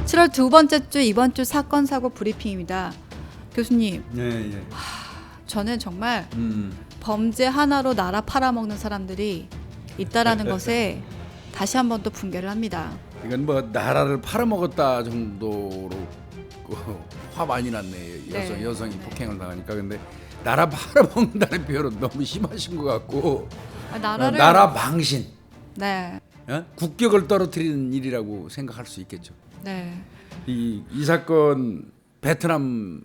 7월 두 번째 주 이번 주 사건 사고 브리핑입니다. 교수님, 예, 예. 저는 정말 범죄 하나로 나라 팔아먹는 사람들이 있다라는 것에 다시 한 번 또 붕괴를 합니다. 이건 뭐 나라를 팔아먹었다 정도로 화 많이 났네. 네. 여성이 폭행을 당하니까. 근데 나라 팔아먹는다는 표현은 너무 심하신 것 같고, 나라를 나라 망신, 네, 국격을 떨어뜨리는 일이라고 생각할 수 있겠죠. 네, 이 사건 베트남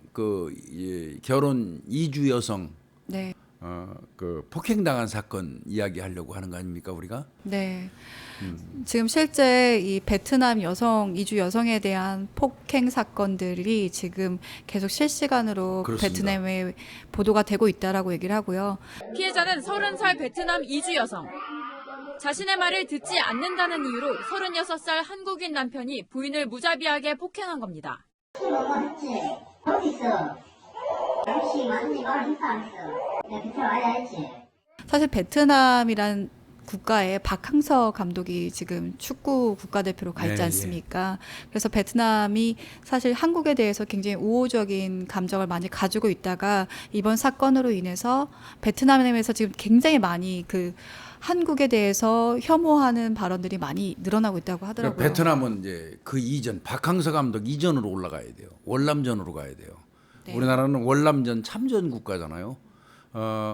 결혼 이주 여성 네, 그 폭행당한 사건 이야기하려고 하는 거 아닙니까 우리가? 네. 지금 실제 이 베트남 이주 여성에 대한 폭행 사건들이 지금 계속 실시간으로 그렇습니다. 베트남에 보도가 되고 있다라고 얘기를 하고요. 피해자는 30살 베트남 이주 여성. 자신의 말을 듣지 않는다는 이유로 36살 한국인 남편이 부인을 무자비하게 폭행한 겁니다. 술 먹었지? 어디서? 역시 맞니 말하니까 안 했어. 내가 그때 와야 했지. 사실 베트남이란 국가에 박항서 감독이 지금 축구 국가대표로 가 있지 네, 않습니까? 그래서 베트남이 사실 한국에 대해서 굉장히 우호적인 감정을 많이 가지고 있다가 이번 사건으로 인해서 베트남에서 지금 굉장히 많이 그 한국에 대해서 혐오하는 발언들이 많이 늘어나고 있다고 하더라고요. 그러니까 베트남은 이제 그 이전 박항서 감독 이전으로 올라가야 돼요. 월남전으로 가야 돼요. 네. 우리나라는 월남전 참전 국가잖아요.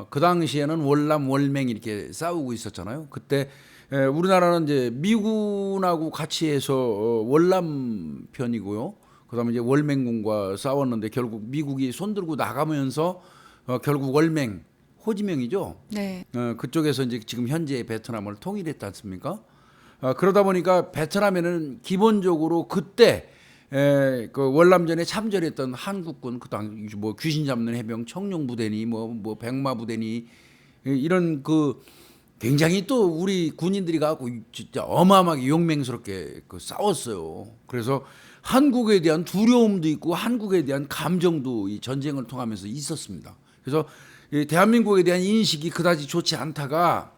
그 당시에는 월남 월맹 이렇게 싸우고 있었잖아요. 그때 우리나라는 이제 미군하고 같이 해서 월남 편이고요. 그다음에 이제 월맹군과 싸웠는데 결국 미국이 손들고 나가면서 결국 월맹 호지명이죠. 네. 그쪽에서 이제 지금 현재 베트남을 통일했지 않습니까? 그러다 보니까 베트남에는 기본적으로 그때 그 월남전에 참전했던 한국군 그당 뭐 귀신 잡는 해병 청룡부대니 뭐 백마부대니 이런 그 굉장히 또 우리 군인들이 가고 진짜 어마어마하게 용맹스럽게 그 싸웠어요. 그래서 한국에 대한 두려움도 있고 한국에 대한 감정도 이 전쟁을 통하면서 있었습니다. 그래서 이 대한민국에 대한 인식이 그다지 좋지 않다가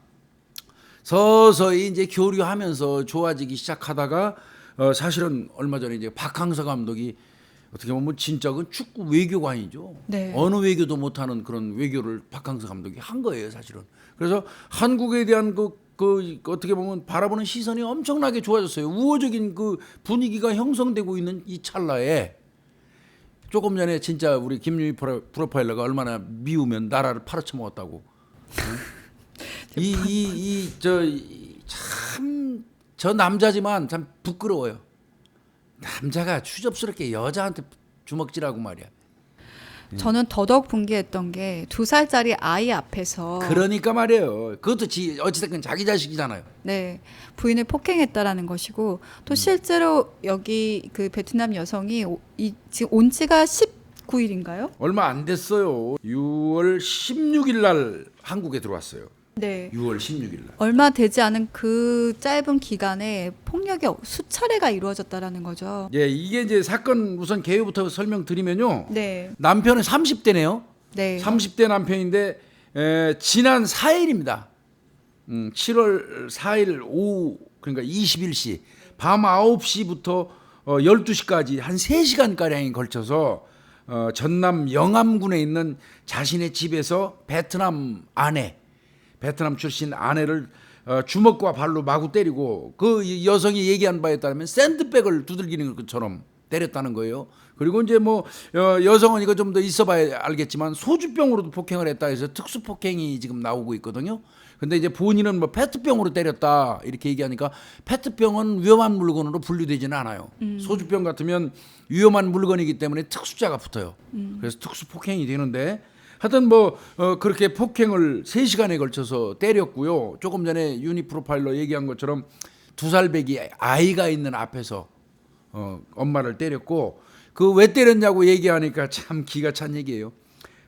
서서히 이제 교류하면서 좋아지기 시작하다가 사실은 얼마 전에 이제 박항서 감독이 어떻게 보면 진짜 그 축구 외교관이죠. 네. 어느 외교도 못하는 그런 외교를 박항서 감독이 한 거예요, 사실은. 그래서 한국에 대한 그 어떻게 보면 바라보는 시선이 엄청나게 좋아졌어요. 우호적인 그 분위기가 형성되고 있는 이 찰나에 조금 전에 진짜 우리 김유희 프로파일러가 얼마나 미우면 나라를 팔아쳐먹었다고. 저 남자지만 참 부끄러워요. 남자가 추접스럽게 여자한테 주먹질하고 말이야. 저는 더더욱 붕괴했던 게 2살짜리 아이 앞에서 그러니까 말이에요. 그것도 어찌됐건 자기 자식이잖아요. 네, 부인을 폭행했다라는 것이고 또 실제로 여기 그 베트남 여성이 지금 온 지가 19일인가요? 얼마 안 됐어요. 6월 16일 날 한국에 들어왔어요. 네. 6월 16일 날. 얼마 되지 않은 그 짧은 기간에 폭력이 수차례가 이루어졌다라는 거죠. 예, 이게 이제 사건 우선 개요부터 설명드리면요. 네. 남편은 30대네요. 네. 30대 남편인데 지난 4일입니다. 7월 4일 오후 그러니까 21시 밤 9시부터 12시까지 한 3시간가량에 걸쳐서 전남 영암군에 있는 자신의 집에서 베트남 출신 아내를 주먹과 발로 마구 때리고 그 여성이 얘기한 바에 따르면 샌드백을 두들기는 것처럼 때렸다는 거예요. 그리고 이제 뭐 여성은 이거 좀 더 있어봐야 알겠지만 소주병으로도 폭행을 했다 해서 특수 폭행이 지금 나오고 있거든요. 근데 이제 본인은 뭐 페트병으로 때렸다 이렇게 얘기하니까 페트병은 위험한 물건으로 분류되지는 않아요. 소주병 같으면 위험한 물건이기 때문에 특수자가 붙어요. 그래서 특수 폭행이 되는데 하여튼 뭐 그렇게 폭행을 3시간에 걸쳐서 때렸고요. 조금 전에 유니 프로파일러 얘기한 것처럼 2살 배기 아이가 있는 앞에서 엄마를 때렸고 그 왜 때렸냐고 얘기하니까 참 기가 찬 얘기예요.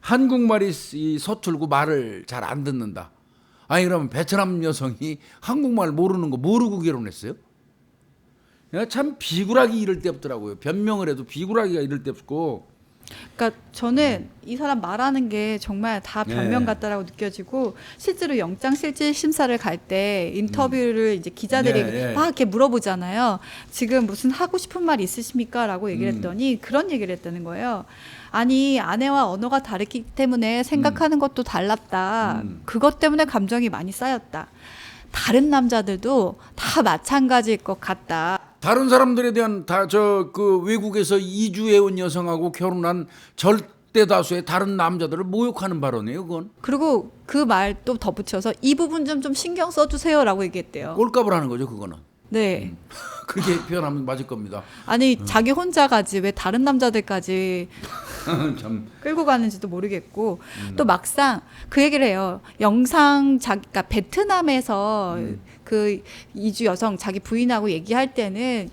한국말이 서툴고 말을 잘 안 듣는다. 아니 그러면 베트남 여성이 한국말 모르는 거 모르고 결혼했어요? 참 비굴하기 이를 데 없더라고요. 변명을 해도 비굴하기가 이를 데 없고 그러니까 저는 이 사람 말하는 게 정말 다 변명 네. 같다라고 느껴지고 실제로 영장실질 심사를 갈 때 인터뷰를 이제 기자들이 네. 막 이렇게 물어보잖아요. 지금 무슨 하고 싶은 말 있으십니까?라고 얘기를 했더니 그런 얘기를 했다는 거예요. 아니 아내와 언어가 다르기 때문에 생각하는 것도 달랐다. 그것 때문에 감정이 많이 쌓였다. 다른 남자들도 다 마찬가지일 것 같다. 다른 사람들에 대한 다 저 그 외국에서 이주해온 여성하고 결혼한 절대 다수의 다른 남자들을 모욕하는 발언이에요, 그건. 그리고 그 말 또 덧붙여서 이 부분 좀 신경 써주세요라고 얘기했대요. 꼴값을 하는 거죠, 그거는. 네. 그렇게 표현하면 맞을 겁니다. 아니 자기 혼자 가지 왜 다른 남자들까지 참. 끌고 가는지도 모르겠고 또 막상 그 얘기를 해요. 그러니까 베트남에서 그 이주 여성 자기 부인하고 얘기할 때는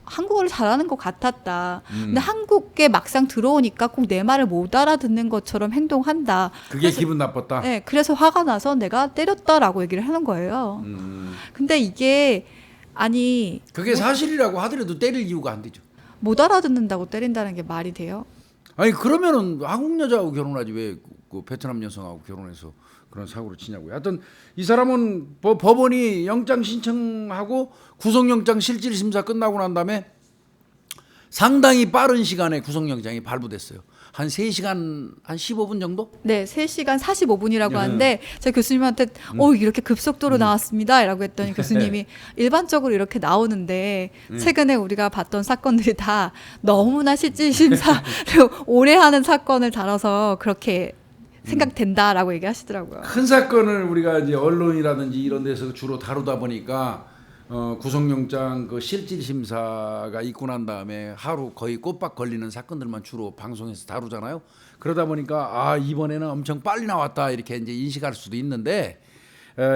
한국어를 잘하는 것 같았다. 근데 한국에 막상 들어오니까 꼭 내 말을 못 알아듣는 것처럼 행동한다. 그게 기분 나빴다. 네, 그래서 화가 나서 내가 때렸다라고 얘기를 하는 거예요. 근데 이게 아니 그게 사실이라고 하더라도 때릴 이유가 안 되죠. 못 알아듣는다고 때린다는 게 말이 돼요? 아니 그러면은 한국 여자하고 결혼하지 왜 그 베트남 여성하고 결혼해서 그런 사고를 치냐고요. 하여튼 이 사람은 법원이 영장 신청하고 구속영장 실질심사 끝나고 난 다음에 상당히 빠른 시간에 구속영장이 발부됐어요. 한 3시간 한 15분 정도? 네, 3시간 45분이라고 네. 하는데 제가 교수님한테 이렇게 급속도로 나왔습니다 라고 했더니 교수님이 일반적으로 이렇게 나오는데 최근에 우리가 봤던 사건들이 다 너무나 실질심사를 오래 하는 사건을 다뤄서 그렇게 생각된다라고 얘기하시더라고요. 큰 사건을 우리가 이제 언론이라든지 이런 데서 주로 다루다 보니까 구속영장 그 실질심사가 있고 난 다음에 하루 거의 꼬박 걸리는 사건들만 주로 방송에서 다루잖아요. 그러다 보니까 아 이번에는 엄청 빨리 나왔다 이렇게 이제 인식할 수도 있는데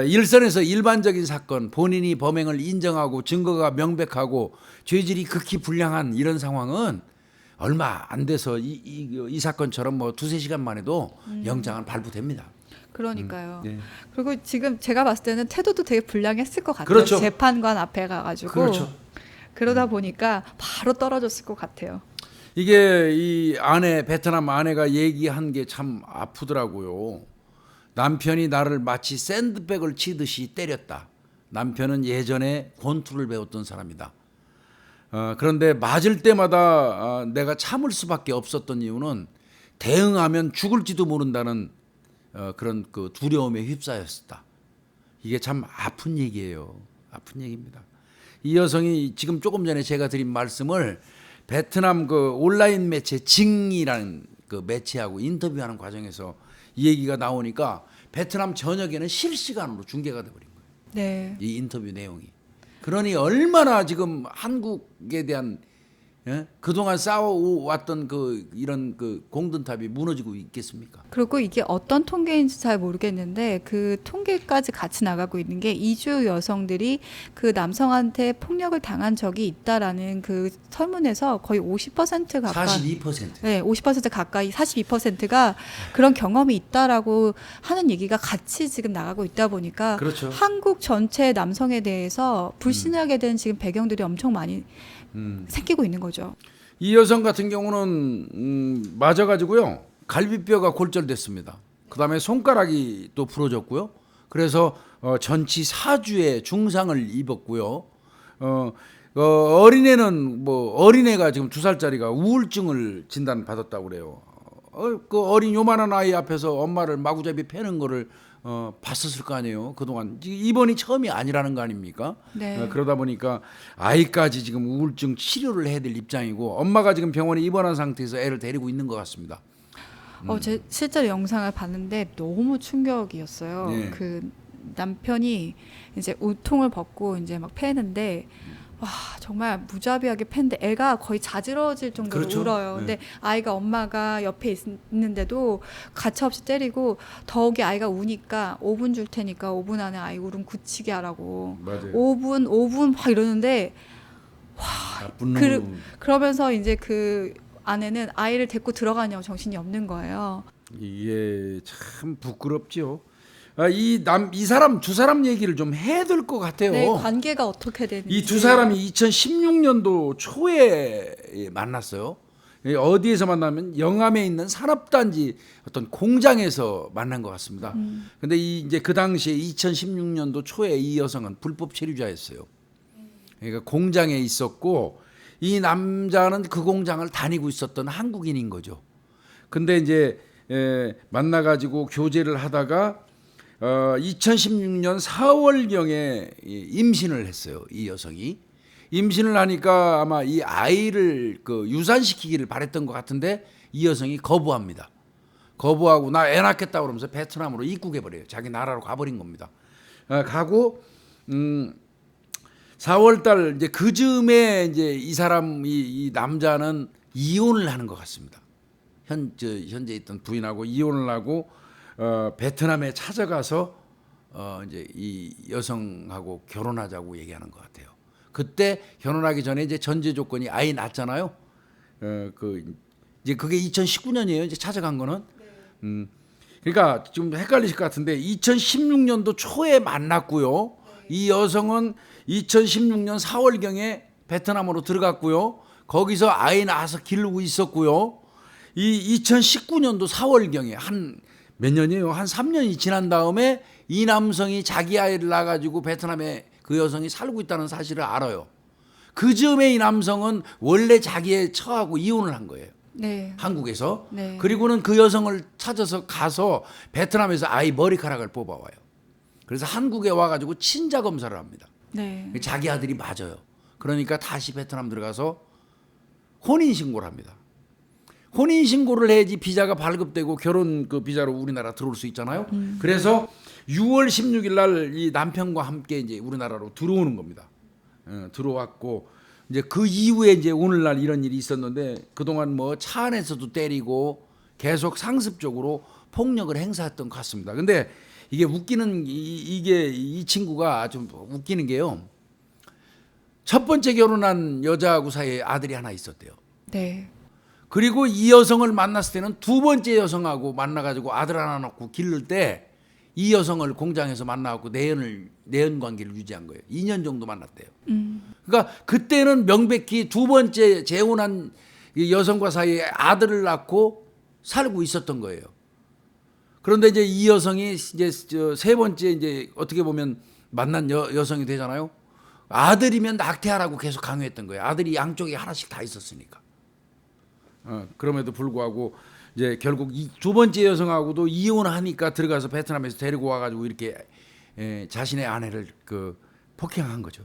일선에서 일반적인 사건 본인이 범행을 인정하고 증거가 명백하고 죄질이 극히 불량한 이런 상황은 얼마 안 돼서 이 사건처럼 뭐 2-3시간 만에도 영장은 발부됩니다. 그러니까요. 네. 그리고 지금 제가 봤을 때는 태도도 되게 불량했을 것 같아요. 그렇죠. 재판관 앞에 가가지고. 그렇죠. 그러다 보니까 바로 떨어졌을 것 같아요. 이게 이 아내 베트남 아내가 얘기한 게 참 아프더라고요. 남편이 나를 마치 샌드백을 치듯이 때렸다. 남편은 예전에 권투를 배웠던 사람이다. 그런데 맞을 때마다 내가 참을 수밖에 없었던 이유는 대응하면 죽을지도 모른다는 그런 그 두려움에 휩싸였었다. 이게 참 아픈 얘기예요. 아픈 얘기입니다. 이 여성이 지금 조금 전에 제가 드린 말씀을 베트남 그 온라인 매체 징이라는 그 매체하고 인터뷰하는 과정에서 이 얘기가 나오니까 베트남 전역에는 실시간으로 중계가 돼버린 거예요. 네. 이 인터뷰 내용이. 그러니 얼마나 지금 한국에 대한 그동안 쌓아왔던 그 이런 그 공든탑이 무너지고 있겠습니까? 그리고 이게 어떤 통계인지 잘 모르겠는데 그 통계까지 같이 나가고 있는 게 이주 여성들이 그 남성한테 폭력을 당한 적이 있다라는 그 설문에서 거의 50% 가까이 42%. 네, 50% 가까이 42%가 그런 경험이 있다라고 하는 얘기가 같이 지금 나가고 있다 보니까 그렇죠. 한국 전체 남성에 대해서 불신하게 된 지금 배경들이 엄청 많이 생기고 있는 거죠. 이 여성 같은 경우는 맞아가지고요 갈비뼈가 골절됐습니다. 그다음에 손가락이 또 부러졌고요. 그래서 전치 4주의 중상을 입었고요. 어린애는 뭐 어린애가 지금 2살짜리가 우울증을 진단 받았다고 그래요. 그 어린 요만한 아이 앞에서 엄마를 마구잡이 패는 거를 봤었을 거 아니에요. 그동안 이번이 처음이 아니라는 거 아닙니까? 네. 그러다 보니까 아이까지 지금 우울증 치료를 해야 될 입장이고 엄마가 지금 병원에 입원한 상태에서 애를 데리고 있는 것 같습니다. 제 실제로 영상을 봤는데 너무 충격이었어요. 네. 그 남편이 이제 우통을 벗고 이제 막 패는데 와 정말 무자비하게 팬데 애가 거의 자지러질 정도로 그렇죠. 울어요. 네. 근데 아이가 엄마가 옆에 있는데도 가차없이 때리고 더욱이 아이가 우니까 5분 줄 테니까 5분 안에 아이 울음 굳히게 하라고. 맞아요. 5분 막 이러는데 나쁜 놈. 그러면서 이제 그 아내는 아이를 데리고 들어가냐고 정신이 없는 거예요. 이게 참 부끄럽지요. 이 사람 두 사람 얘기를 좀 해야 될 것 같아요. 네, 관계가 어떻게 되는지. 이 두 사람이 2016년도 초에 만났어요. 어디에서 만나면 영암에 있는 산업단지 어떤 공장에서 만난 것 같습니다. 근데 이제 그 당시에 2016년도 초에 이 여성은 불법 체류자였어요. 그러니까 공장에 있었고 이 남자는 그 공장을 다니고 있었던 한국인인 거죠. 근데 이제 만나가지고 교제를 하다가 2016년 4월경에 임신을 했어요. 이 여성이. 임신을 하니까 아마 이 아이를 그 유산시키기를 바랬던 것 같은데 이 여성이 거부합니다. 거부하고 나 애 낳겠다 그러면서 베트남으로 입국해버려요. 자기 나라로 가버린 겁니다. 가고 4월달 이제 그 즈음에 이제 이 사람 이 남자는 이혼을 하는 것 같습니다. 현재 있던 부인하고 이혼을 하고 베트남에 찾아가서 이제 이 여성하고 결혼하자고 얘기하는 것 같아요. 그때 결혼하기 전에 이제 전제 조건이 아이 낳잖아요. 이제 그게 2019년이에요. 이제 찾아간 거는. 그러니까 좀 헷갈리실 것 같은데 2016년도 초에 만났고요. 이 여성은 2016년 4월경에 베트남으로 들어갔고요. 거기서 아이 낳아서 기르고 있었고요. 이 2019년도 4월경에 한 몇 년이에요? 한 3년이 지난 다음에 이 남성이 자기 아이를 낳아가지고 베트남에 그 여성이 살고 있다는 사실을 알아요. 그 즈음에 이 남성은 원래 자기의 처하고 이혼을 한 거예요. 네. 한국에서. 네. 그리고는 그 여성을 찾아서 가서 베트남에서 아이 머리카락을 뽑아와요. 그래서 한국에 와가지고 친자 검사를 합니다. 네. 자기 아들이 맞아요. 그러니까 다시 베트남 들어가서 혼인신고를 합니다. 혼인신고를 해야지 비자가 발급되고 결혼 그 비자로 우리나라 들어올 수 있잖아요. 그래서 6월 16일 날 이 남편과 함께 이제 우리나라로 들어오는 겁니다. 들어왔고 이제 그 이후에 이제 오늘날 이런 일이 있었는데 그동안 뭐 차 안에서도 때리고 계속 상습적으로 폭력을 행사했던 것 같습니다. 근데 이게 웃기는 이 친구가 좀 웃기는 게요. 첫 번째 결혼한 여자하고 사이에 아들이 하나 있었대요. 네. 그리고 이 여성을 만났을 때는 두 번째 여성하고 만나가지고 아들 하나 낳고 기를 때 이 여성을 공장에서 만나갖고 내연 관계를 유지한 거예요. 2년 정도 만났대요. 그러니까 그때는 명백히 두 번째 재혼한 이 여성과 사이에 아들을 낳고 살고 있었던 거예요. 그런데 이제 이 여성이 이제 세 번째 이제 어떻게 보면 만난 여성이 되잖아요. 아들이면 낙태하라고 계속 강요했던 거예요. 아들이 양쪽에 하나씩 다 있었으니까. 그럼에도 불구하고 이제 결국 이 두 번째 여성하고도 이혼하니까 들어가서 베트남에서 데리고 와가지고 이렇게 자신의 아내를 그 폭행한 거죠.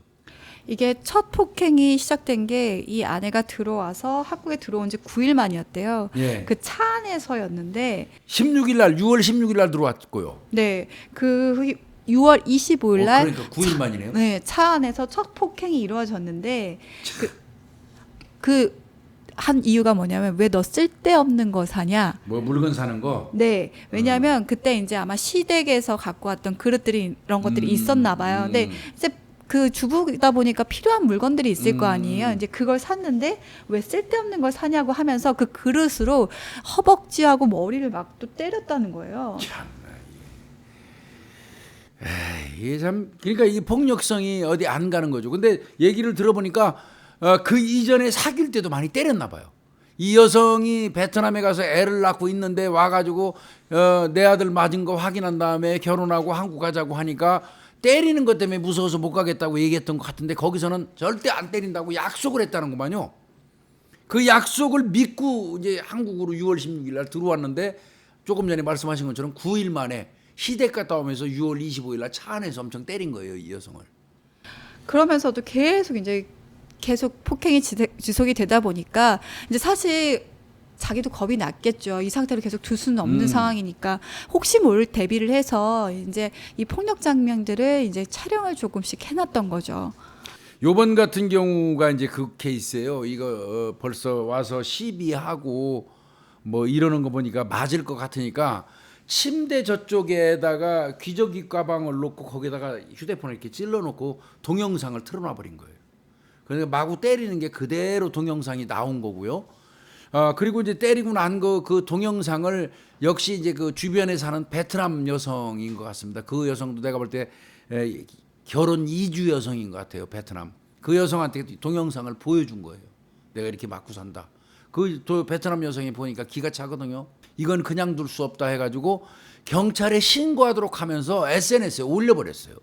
이게 첫 폭행이 시작된 게 이 아내가 들어와서 한국에 들어온 지 9일 만이었대요. 예. 그 차 안에서였는데 16일 날 6월 16일 날 들어왔고요. 네. 그 6월 25일 날 그러니까 9일 만이네요. 네, 차 안에서 첫 폭행이 이루어졌는데 그 한 이유가 뭐냐면 왜 너 쓸데없는 거 사냐? 뭐 물건 사는 거. 네, 왜냐하면 그때 이제 아마 시댁에서 갖고 왔던 그릇들이 이런 것들이 있었나 봐요. 근데 이제 그 주부다 보니까 필요한 물건들이 있을 거 아니에요. 이제 그걸 샀는데 왜 쓸데없는 걸 사냐고 하면서 그 그릇으로 허벅지하고 머리를 막 또 때렸다는 거예요. 이게 참 그러니까 이 폭력성이 어디 안 가는 거죠. 근데 얘기를 들어보니까 그 이전에 사귈 때도 많이 때렸나 봐요. 이 여성이 베트남에 가서 애를 낳고 있는데 와가지고 내 아들 맞은 거 확인한 다음에 결혼하고 한국 가자고 하니까 때리는 것 때문에 무서워서 못 가겠다고 얘기했던 것 같은데 거기서는 절대 안 때린다고 약속을 했다는 거만요. 그 약속을 믿고 이제 한국으로 6월 16일 날 들어왔는데 조금 전에 말씀하신 것처럼 9일 만에 시댁 갔다 오면서 6월 25일 날 차 안에서 엄청 때린 거예요, 이 여성을. 그러면서도 계속 폭행이 지속이 되다 보니까 이제 사실 자기도 겁이 났겠죠. 이 상태로 계속 둘 수는 없는 상황이니까 혹시 모를 대비를 해서 이제 이 폭력 장면들을 이제 촬영을 조금씩 해놨던 거죠. 요번 같은 경우가 이제 그 케이스예요. 이거 벌써 와서 시비하고 뭐 이러는 거 보니까 맞을 것 같으니까 침대 저쪽에다가 귀저귀 가방을 놓고 거기다가 휴대폰을 이렇게 찔러놓고 동영상을 틀어놔 버린 거예요. 그러니까 마구 때리는 게 그대로 동영상이 나온 거고요. 그리고 이제 때리고 난 그 동영상을 역시 이제 그 주변에 사는 베트남 여성인 것 같습니다. 그 여성도 내가 볼 때 결혼 이주 여성인 것 같아요. 베트남. 그 여성한테 동영상을 보여준 거예요. 내가 이렇게 맞고 산다. 또 베트남 여성이 보니까 기가 차거든요. 이건 그냥 둘 수 없다 해가지고 경찰에 신고하도록 하면서 SNS에 올려버렸어요.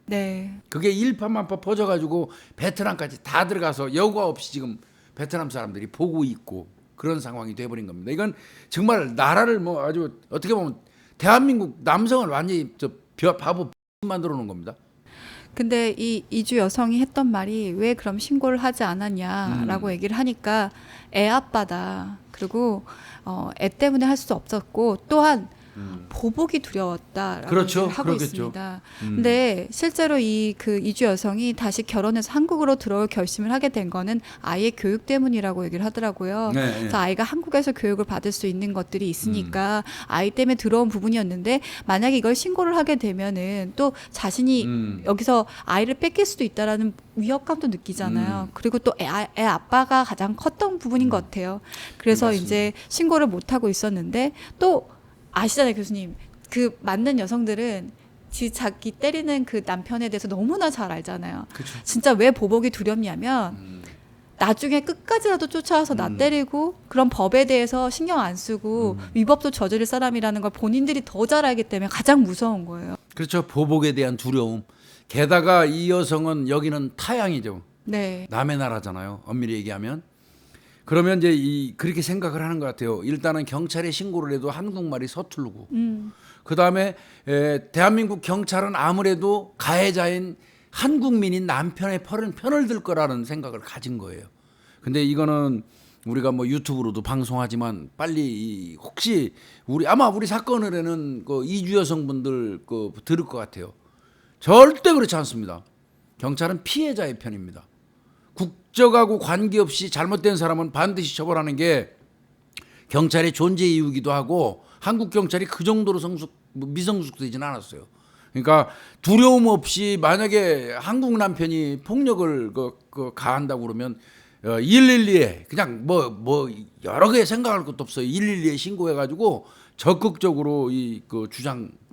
네. 그게 일파만파 퍼져가지고 베트남까지 다 들어가서 여과 없이 지금 베트남 사람들이 보고 있고 그런 상황이 돼버린 겁니다. 이건 정말 나라를 뭐 아주 어떻게 보면 대한민국 남성을 완전히 바보 만들어 놓은 겁니다. 근데 이 이주 여성이 했던 말이 왜 그럼 신고를 하지 않았냐라고 얘기를 하니까 애 아빠다. 그리고 애 때문에 할 수 없었고 또한 보복이 두려웠다라고 그렇죠. 얘기를 하고 그렇겠죠. 있습니다. 근데 실제로 그 이주 여성이 다시 결혼해서 한국으로 들어올 결심을 하게 된 거는 아이의 교육 때문이라고 얘기를 하더라고요. 네, 그래서 아이가 한국에서 교육을 받을 수 있는 것들이 있으니까 아이 때문에 들어온 부분이었는데 만약에 이걸 신고를 하게 되면은 또 자신이 여기서 아이를 뺏길 수도 있다라는 위협감도 느끼잖아요. 그리고 또 애 아빠가 가장 컸던 부분인 것 같아요. 그래서 맞습니다. 이제 신고를 못 하고 있었는데 또 아시잖아요, 교수님. 그 맞는 여성들은 자기 때리는 그 남편에 대해서 너무나 잘 알잖아요. 그렇죠. 진짜 왜 보복이 두렵냐면 나중에 끝까지라도 쫓아와서 나 때리고 그런 법에 대해서 신경 안 쓰고 위법도 저지를 사람이라는 걸 본인들이 더 잘 알기 때문에 가장 무서운 거예요. 그렇죠. 보복에 대한 두려움. 게다가 이 여성은 여기는 타양이죠. 네. 남의 나라잖아요. 엄밀히 얘기하면. 그러면 이제 그렇게 생각을 하는 것 같아요. 일단은 경찰에 신고를 해도 한국말이 서투르고, 그 다음에 대한민국 경찰은 아무래도 가해자인 한국민인 남편의 편을 들 거라는 생각을 가진 거예요. 근데 이거는 우리가 뭐 유튜브로도 방송하지만 빨리 혹시 아마 우리 사건을에는 그 이주 여성분들 들을 것 같아요. 절대 그렇지 않습니다. 경찰은 피해자의 편입니다. 국적하고 관계없이 잘못된 사람은 반드시 처벌하는 게 경찰의 존재 이유이기도 하고 한국 경찰이 그 정도로 미성숙되지는 않았어요. 그러니까 두려움 없이 만약에 한국 남편이 폭력을 가한다고 그러면 112에 그냥 뭐 여러 개 생각할 것도 없어요. 112에 신고해가지고 적극적으로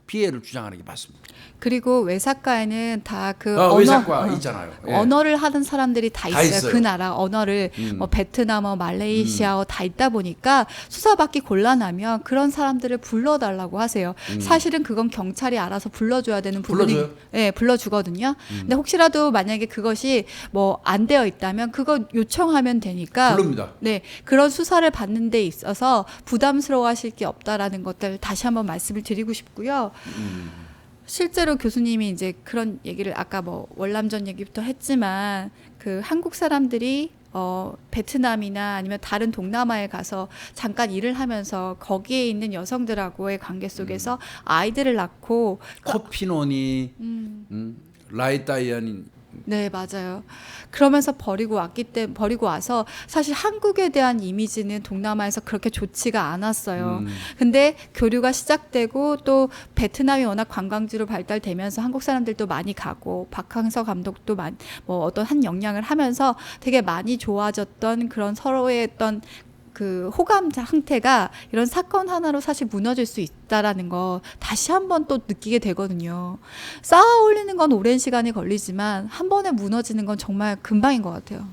피해를 주장하는 게 맞습니다. 그리고 외사과에는 다 그 외사과 있잖아요. 예. 언어를 하는 사람들이 다 있어요. 있어요. 그 나라 언어를 뭐 베트남어, 말레이시아어 다 있다 보니까 수사받기 곤란하면 그런 사람들을 불러달라고 하세요. 사실은 그건 경찰이 알아서 불러줘야 되는 부분이 불러줘요? 네, 불러주거든요. 근데 혹시라도 만약에 그것이 뭐 안 되어 있다면 그거 요청하면 되니까 부릅니다. 네, 그런 수사를 받는 데 있어서 부담스러워하실 게 없다라는 것들 다시 한번 말씀을 드리고 싶고요. 실제로 교수님이 이제 그런 얘기를 아까 뭐 월남전 얘기부터 했지만 그 한국 사람들이 베트남이나 아니면 다른 동남아에 가서 잠깐 일을 하면서 거기에 있는 여성들하고의 관계 속에서 아이들을 낳고 코피노니, 라이다이아닌 네, 맞아요. 그러면서 버리고 와서 사실 한국에 대한 이미지는 동남아에서 그렇게 좋지가 않았어요. 근데 교류가 시작되고 또 베트남이 워낙 관광지로 발달되면서 한국 사람들도 많이 가고 박항서 감독도 뭐 어떤 한 영향을 하면서 되게 많이 좋아졌던 그런 서로의 어떤 그 호감 상태가 이런 사건 하나로 사실 무너질 수 있다라는 거 다시 한번 또 느끼게 되거든요. 쌓아 올리는 건 오랜 시간이 걸리지만 한 번에 무너지는 건 정말 금방인 것 같아요.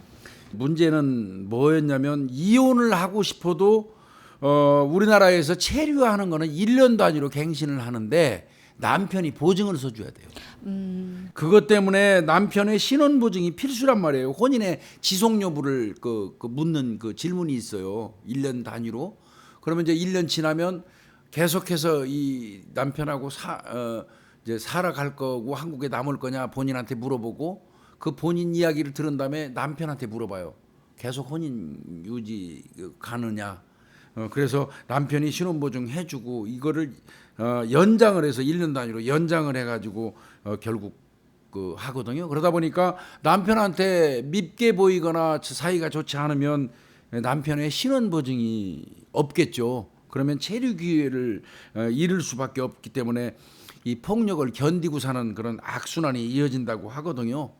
문제는 뭐였냐면 이혼을 하고 싶어도 우리나라에서 체류하는 거는 1년 단위로 갱신을 하는데 남편이 보증을 서줘야 돼요. 그것 때문에 남편의 신원 보증이 필수란 말이에요. 혼인의 지속 여부를 묻는 그 질문이 있어요. 1년 단위로. 그러면 이제 1년 지나면 계속해서 이 남편하고 이제 살아갈 거고 한국에 남을 거냐 본인한테 물어보고 그 본인 이야기를 들은 다음에 남편한테 물어봐요. 계속 혼인 유지 가느냐. 그래서 남편이 신원보증 해주고 이거를 연장을 해서 1년 단위로 연장을 해가지고 결국 하거든요. 그러다 보니까 남편한테 밉게 보이거나 사이가 좋지 않으면 남편의 신원보증이 없겠죠. 그러면 체류 기회를 잃을 수밖에 없기 때문에 이 폭력을 견디고 사는 그런 악순환이 이어진다고 하거든요.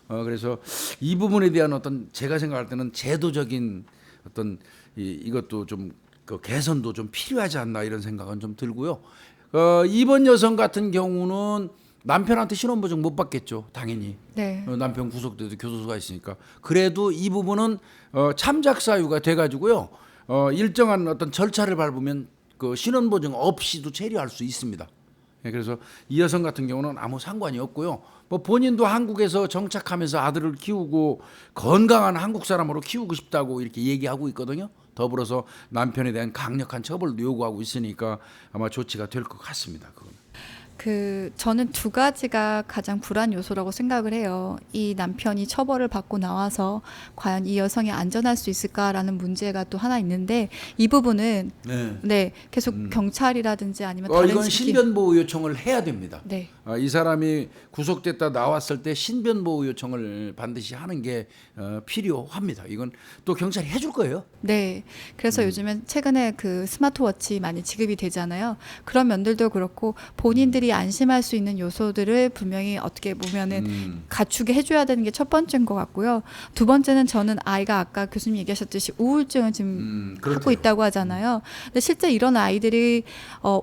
그래서 이 부분에 대한 어떤 제가 생각할 때는 제도적인 어떤 이것도 좀 개선도 좀 필요하지 않나 이런 생각은 좀 들고요. 이번 여성 같은 경우는 남편한테 신원보증 못 받겠죠, 당연히. 네. 남편 구속돼도 교도소가 있으니까. 그래도 이 부분은 참작 사유가 돼가지고요. 일정한 어떤 절차를 밟으면 그 신원보증 없이도 체류할 수 있습니다. 예, 그래서 이 여성 같은 경우는 아무 상관이 없고요. 뭐 본인도 한국에서 정착하면서 아들을 키우고 건강한 한국 사람으로 키우고 싶다고 이렇게 얘기하고 있거든요. 더불어서 남편에 대한 강력한 처벌도 요구하고 있으니까 아마 조치가 될 것 같습니다. 그건. 저는 두 가지가 가장 불안 요소라고 생각을 해요. 이 남편이 처벌을 받고 나와서 과연 이 여성이 안전할 수 있을까라는 문제가 또 하나 있는데 이 부분은 네, 계속 경찰이라든지 아니면 다른 이건 지킴- 신변보호 요청을 해야 됩니다. 네. 이 사람이 구속됐다 나왔을 때 신변보호 요청을 반드시 하는 게 필요합니다. 이건 또 경찰이 해줄 거예요. 네. 그래서 요즘엔 최근에 그 스마트워치 많이 지급이 되잖아요. 그런 면들도 그렇고 본인들이 안심할 수 있는 요소들을 분명히 어떻게 보면은 갖추게 해줘야 되는 게 첫 번째인 것 같고요. 두 번째는 저는 아이가 아까 교수님 얘기하셨듯이 우울증을 지금 갖고 그렇대요. 있다고 하잖아요. 근데 실제 이런 아이들이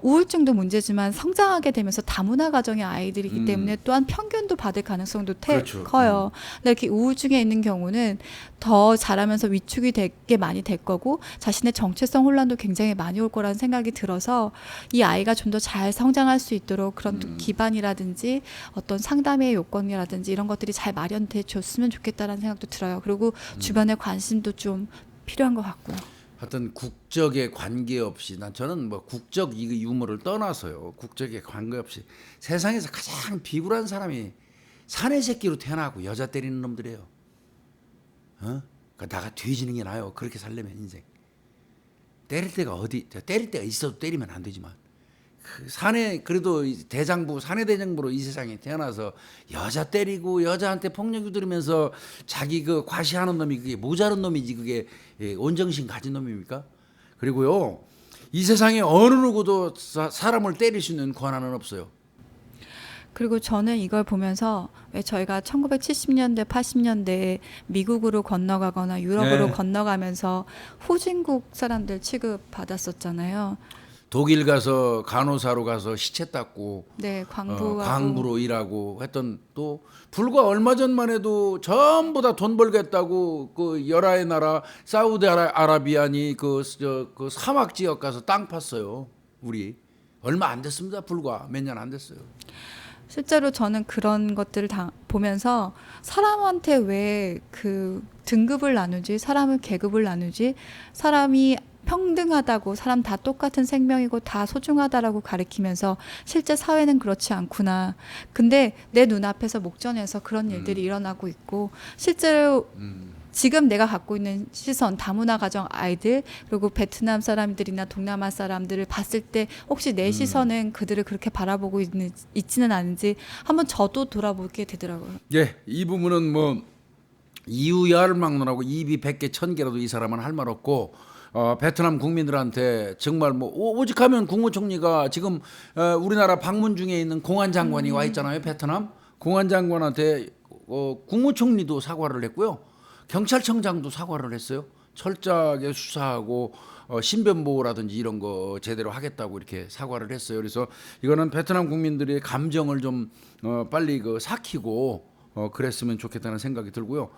우울증도 문제지만 성장하게 되면서 다문화 가정의 아이들이기 때문에 또한 편견도 받을 가능성도 그렇죠. 커요. 근데 이렇게 우울증에 있는 경우는 더 자라면서 위축이 되게 많이 될 거고 자신의 정체성 혼란도 굉장히 많이 올 거라는 생각이 들어서 이 아이가 좀 더 잘 성장할 수 있도록 그런 또 기반이라든지 어떤 상담의 요건이라든지 이런 것들이 잘 마련돼 줬으면 좋겠다라는 생각도 들어요. 그리고 주변의 관심도 좀 필요한 것 같고요. 하여튼 국적에 관계없이 저는 뭐 국적 이 유머를 떠나서요. 국적에 관계없이 세상에서 가장 비굴한 사람이 사내 새끼로 태어나고 여자 때리는 놈들이에요. 그러니까 나가 뒤지는 게 나아요. 그렇게 살려면 인생. 때릴 데가 때릴 데가 있어도 때리면 안 되지만 그 그래도 대장부 사내 대장부로 이 세상에 태어나서 여자 때리고 여자한테 폭력 유들으면서 자기 그 과시하는 놈이 그게 모자른 놈이지 그게 온정신 가진 놈입니까? 그리고요 이 세상에 어느 누구도 사람을 때릴 수 있는 권한은 없어요. 그리고 저는 이걸 보면서 왜 저희가 1970년대, 80년대에 미국으로 건너가거나 유럽으로 네. 건너가면서 후진국 사람들 취급받았었잖아요. 독일 가서 간호사로 가서 시체 닦고 네, 광부하고 광부로 일하고 했던 또 불과 얼마 전만 해도 전부 다 돈 벌겠다고 그 열아의 나라 사우디아라비안이 그 사막 지역 가서 땅 팠어요. 우리 얼마 안 됐습니다. 불과 몇 년 안 됐어요. 실제로 저는 그런 것들을 보면서 사람한테 왜 그 등급을 나누지, 사람을 계급을 나누지, 사람이 평등하다고 사람 다 똑같은 생명이고 다 소중하다라고 가리키면서 실제 사회는 그렇지 않구나. 근데 내 눈앞에서 목전에서 그런 일들이 일어나고 있고 실제로 지금 내가 갖고 있는 시선, 다문화 가정 아이들 그리고 베트남 사람들이나 동남아 사람들을 봤을 때 혹시 내 시선은 그들을 그렇게 바라보고 있지는 않은지 한번 저도 돌아보게 되더라고요. 예, 이 부분은 뭐 이유야를 막론하고 입이 100개 1000개라도 이 사람은 할 말 없고 베트남 국민들한테 정말 뭐 오직하면 국무총리가 지금 우리나라 방문 중에 있는 공안장관이 와 있잖아요. 베트남 공안장관한테 국무총리도 사과를 했고요. 경찰청장도 사과를 했어요. 철저하게 수사하고 신변보호라든지 이런 거 제대로 하겠다고 이렇게 사과를 했어요. 그래서 이거는 베트남 국민들의 감정을 좀 빨리 삭히고 그랬으면 좋겠다는 생각이 들고요.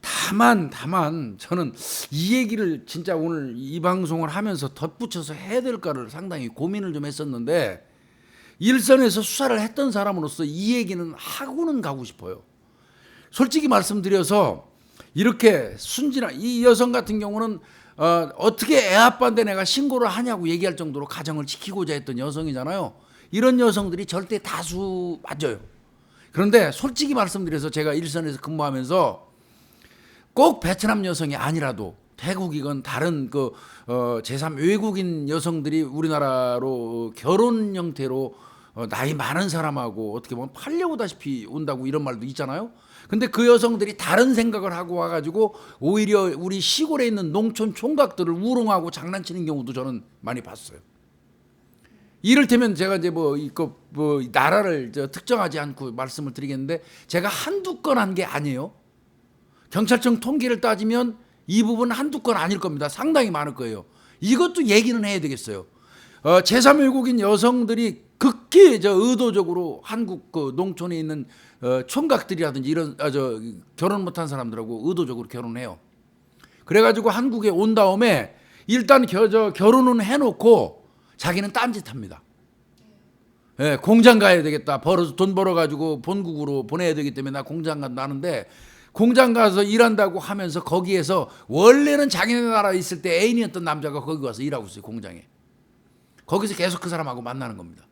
다만 저는 이 얘기를 진짜 오늘 이 방송을 하면서 덧붙여서 해야 될까를 상당히 고민을 좀 했었는데 일선에서 수사를 했던 사람으로서 이 얘기는 하고는 가고 싶어요. 솔직히 말씀드려서 이렇게 순진한 이 여성 같은 경우는 어떻게 애 아빠인데 내가 신고를 하냐고 얘기할 정도로 가정을 지키고자 했던 여성이잖아요. 이런 여성들이 절대 다수 맞아요. 그런데 솔직히 말씀드려서 제가 일선에서 근무하면서 꼭 베트남 여성이 아니라도 태국이건 다른 제3 외국인 여성들이 우리나라로 결혼 형태로 나이 많은 사람하고 어떻게 보면 팔려오다시피 온다고 이런 말도 있잖아요. 근데 그 여성들이 다른 생각을 하고 와가지고 오히려 우리 시골에 있는 농촌 총각들을 우롱하고 장난치는 경우도 저는 많이 봤어요. 이를테면 제가 이제 나라를 특정하지 않고 말씀을 드리겠는데 제가 한두 건 한 게 아니에요. 경찰청 통계를 따지면 이 부분 한두 건 아닐 겁니다. 상당히 많을 거예요. 이것도 얘기는 해야 되겠어요. 제3 외국인 여성들이 극히 의도적으로 한국 농촌에 있는 총각들이라든지 이런 결혼 못한 사람들하고 의도적으로 결혼해요. 그래가지고 한국에 온 다음에 일단 결혼은 해놓고 자기는 딴짓합니다. 예, 공장 가야 되겠다. 돈 벌어가지고 본국으로 보내야 되기 때문에 나 공장 간다 하는데 공장 가서 일한다고 하면서 거기에서 원래는 자기네 나라에 있을 때 애인이었던 남자가 거기 와서 일하고 있어요. 공장에. 거기서 계속 그 사람하고 만나는 겁니다.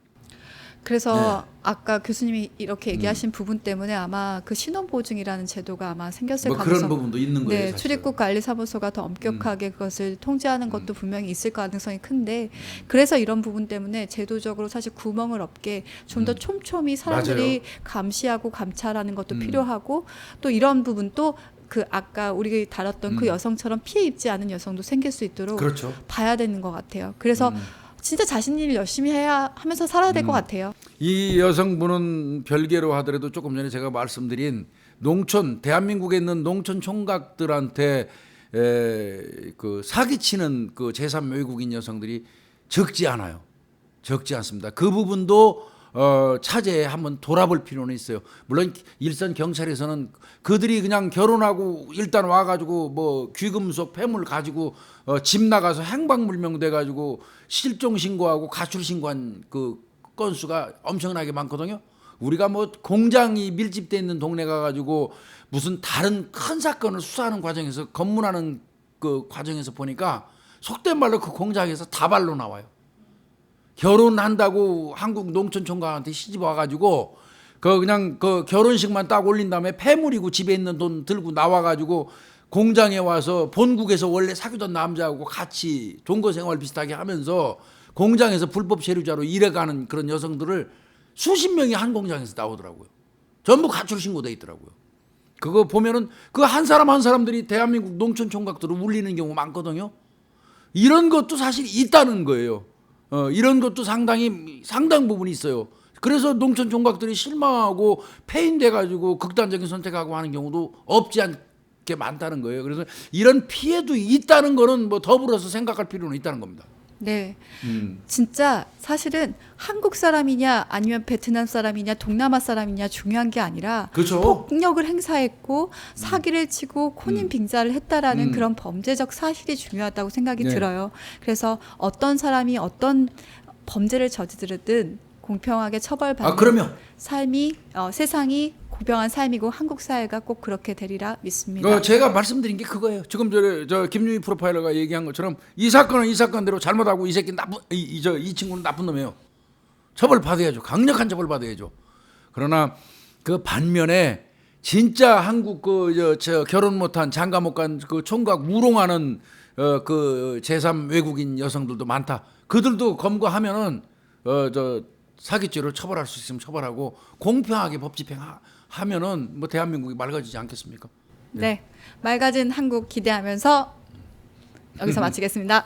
그래서 아까 교수님이 이렇게 얘기하신 부분 때문에 아마 그 신원보증이라는 제도가 아마 생겼을 뭐 가능성. 그런 부분도 있는 거예요. 네, 사실은. 출입국 관리사무소가 더 엄격하게 그것을 통제하는 것도 분명히 있을 가능성이 큰데 그래서 이런 부분 때문에 제도적으로 사실 구멍을 없게 좀 더 촘촘히 사람들이 맞아요. 감시하고 감찰하는 것도 필요하고 또 이런 부분도 그 아까 우리 다뤘던 그 여성처럼 피해 입지 않은 여성도 생길 수 있도록 그렇죠. 봐야 되는 것 같아요. 그래서 진짜 자신 일 열심히 해야 하면서 살아야 될 것 같아요. 이 여성분은 별개로 하더라도 조금 전에 제가 말씀드린 대한민국에 있는 농촌 총각들한테 그 사기치는 그 제3 외국인 여성들이 적지 않아요. 적지 않습니다. 그 부분도 차제에 한번 돌아볼 필요는 있어요. 물론 일선 경찰에서는 그들이 그냥 결혼하고 일단 와가지고 뭐 귀금속 폐물 가지고 집 나가서 행방불명 돼가지고 실종 신고하고 가출 신고한 그 건수가 엄청나게 많거든요. 우리가 뭐 공장이 밀집돼 있는 동네 가가지고 무슨 다른 큰 사건을 수사하는 과정에서 검문하는 그 과정에서 보니까 속된 말로 그 공장에서 다발로 나와요. 결혼한다고 한국 농촌 총각한테 시집 와가지고 그냥 그 결혼식만 딱 올린 다음에 폐물이고 집에 있는 돈 들고 나와가지고 공장에 와서 본국에서 원래 사귀던 남자하고 같이 동거 생활 비슷하게 하면서 공장에서 불법 체류자로 일해가는 그런 여성들을 수십 명이 한 공장에서 나오더라고요. 전부 가출 신고돼 있더라고요. 그거 보면은 그 한 사람 한 사람들이 대한민국 농촌 총각들을 울리는 경우 많거든요. 이런 것도 사실 있다는 거예요. 이런 것도 상당 부분이 있어요. 그래서 농촌 총각들이 실망하고 폐인돼가지고 극단적인 선택하고 하는 경우도 없지 않게 많다는 거예요. 그래서 이런 피해도 있다는 거는 뭐 더불어서 생각할 필요는 있다는 겁니다. 네. 진짜 사실은 한국 사람이냐 아니면 베트남 사람이냐 동남아 사람이냐 중요한 게 아니라 그렇죠. 폭력을 행사했고 사기를 치고 혼인 빙자를 했다라는 그런 범죄적 사실이 중요하다고 생각이 네. 들어요. 그래서 어떤 사람이 어떤 범죄를 저지르든 공평하게 처벌받는 그러면 삶이 세상이 공평한 삶이고 한국 사회가 꼭 그렇게 되리라 믿습니다. 제가 말씀드린 게 그거예요. 지금 저 김유희 프로파일러가 얘기한 것처럼 이 사건은 이 사건대로 잘못하고 이 새끼 이 친구는 나쁜 놈이에요. 처벌 받아야죠. 강력한 처벌 받아야죠. 그러나 그 반면에 진짜 한국 저 결혼 못한 장가 못 간 그 총각 우롱하는 그 제3 외국인 여성들도 많다. 그들도 검거하면은 저 사기죄로 처벌할 수 있으면 처벌하고 공평하게 법 집행하면은 뭐 대한민국이 맑아지지 않겠습니까? 네. 맑아진 한국 기대하면서 여기서 마치겠습니다.